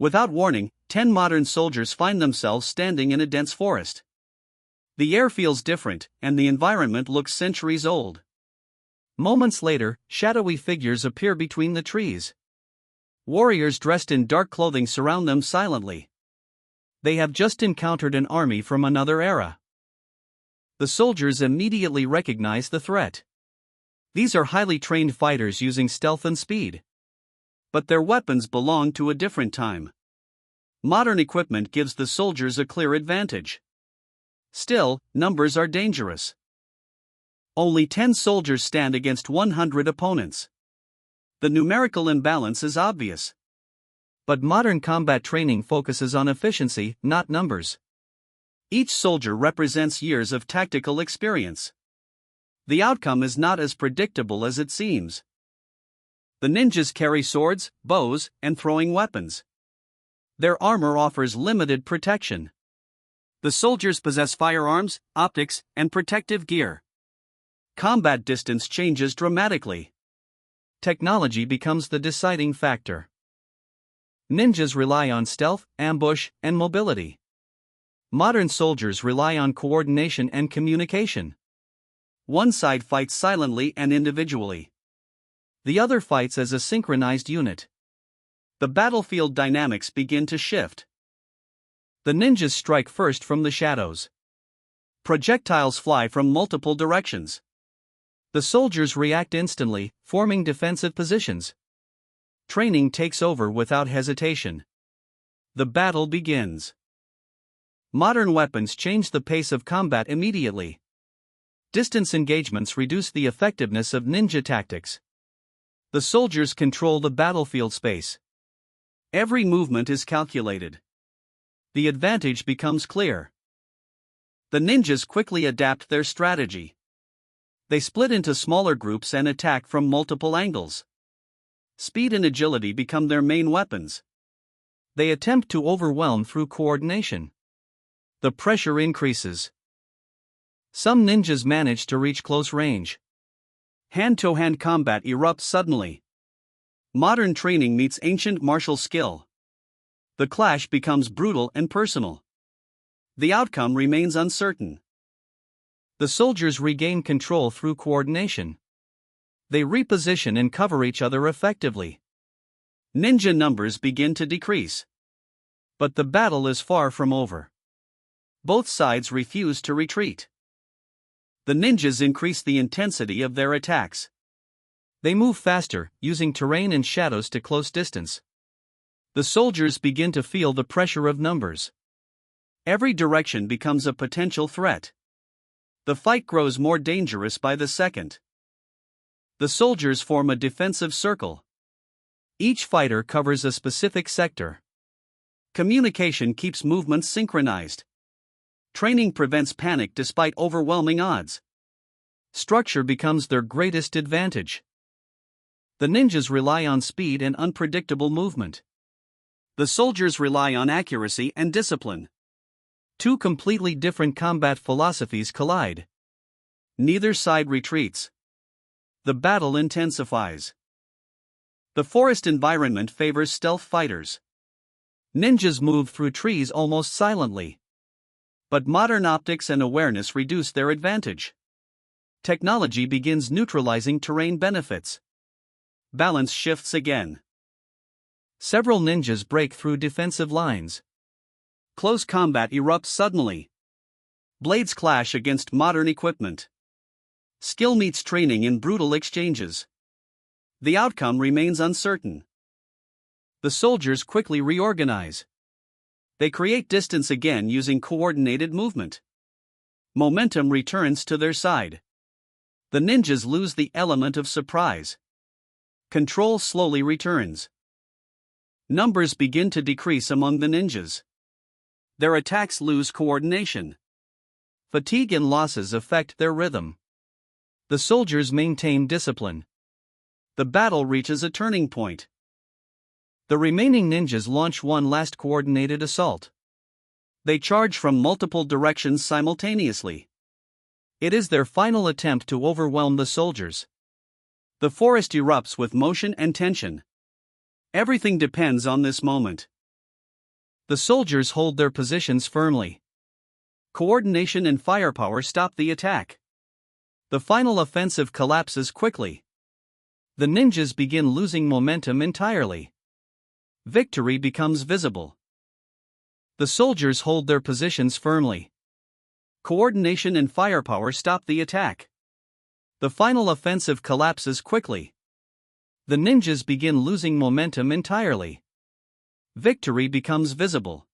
Without warning, 10 modern soldiers find themselves standing in a dense forest. The air feels different, and the environment looks centuries old. Moments later, shadowy figures appear between the trees. Warriors dressed in dark clothing surround them silently. They have just encountered an army from another era. The soldiers immediately recognize the threat. These are highly trained fighters using stealth and speed. But their weapons belong to a different time. Modern equipment gives the soldiers a clear advantage. Still, numbers are dangerous. Only 10 soldiers stand against 100 opponents. The numerical imbalance is obvious. But modern combat training focuses on efficiency, not numbers. Each soldier represents years of tactical experience. The outcome is not as predictable as it seems. The ninjas carry swords, bows, and throwing weapons. Their armor offers limited protection. The soldiers possess firearms, optics, and protective gear. Combat distance changes dramatically. Technology becomes the deciding factor. Ninjas rely on stealth, ambush, and mobility. Modern soldiers rely on coordination and communication. One side fights silently and individually. The other fights as a synchronized unit. The battlefield dynamics begin to shift. The ninjas strike first from the shadows. Projectiles fly from multiple directions. The soldiers react instantly, forming defensive positions. Training takes over without hesitation. The battle begins. Modern weapons change the pace of combat immediately. Distance engagements reduce the effectiveness of ninja tactics. The soldiers control the battlefield space. Every movement is calculated. The advantage becomes clear. The ninjas quickly adapt their strategy. They split into smaller groups and attack from multiple angles. Speed and agility become their main weapons. They attempt to overwhelm through coordination. The pressure increases. Some ninjas manage to reach close range. Hand-to-hand combat erupts suddenly. Modern training meets ancient martial skill. The clash becomes brutal and personal. The outcome remains uncertain. The soldiers regain control through coordination. They reposition and cover each other effectively. Ninja numbers begin to decrease. But the battle is far from over. Both sides refuse to retreat. The ninjas increase the intensity of their attacks. They move faster, using terrain and shadows to close distance. The soldiers begin to feel the pressure of numbers. Every direction becomes a potential threat. The fight grows more dangerous by the second. The soldiers form a defensive circle. Each fighter covers a specific sector. Communication keeps movements synchronized. Training prevents panic despite overwhelming odds. Structure becomes their greatest advantage. The ninjas rely on speed and unpredictable movement. The soldiers rely on accuracy and discipline. Two completely different combat philosophies collide. Neither side retreats. The battle intensifies. The forest environment favors stealth fighters. Ninjas move through trees almost silently. But modern optics and awareness reduce their advantage. Technology begins neutralizing terrain benefits. Balance shifts again. Several ninjas break through defensive lines. Close combat erupts suddenly. Blades clash against modern equipment. Skill meets training in brutal exchanges. The outcome remains uncertain. The soldiers quickly reorganize. They create distance again using coordinated movement. Momentum returns to their side. The ninjas lose the element of surprise. Control slowly returns. Numbers begin to decrease among the ninjas. Their attacks lose coordination. Fatigue and losses affect their rhythm. The soldiers maintain discipline. The battle reaches a turning point. The remaining ninjas launch one last coordinated assault. They charge from multiple directions simultaneously. It is their final attempt to overwhelm the soldiers. The forest erupts with motion and tension. Everything depends on this moment. The soldiers hold their positions firmly. Coordination and firepower stop the attack. The final offensive collapses quickly. The ninjas begin losing momentum entirely. Victory becomes visible. The soldiers hold their positions firmly. Coordination and firepower stop the attack. The final offensive collapses quickly. The ninjas begin losing momentum entirely. Victory becomes visible.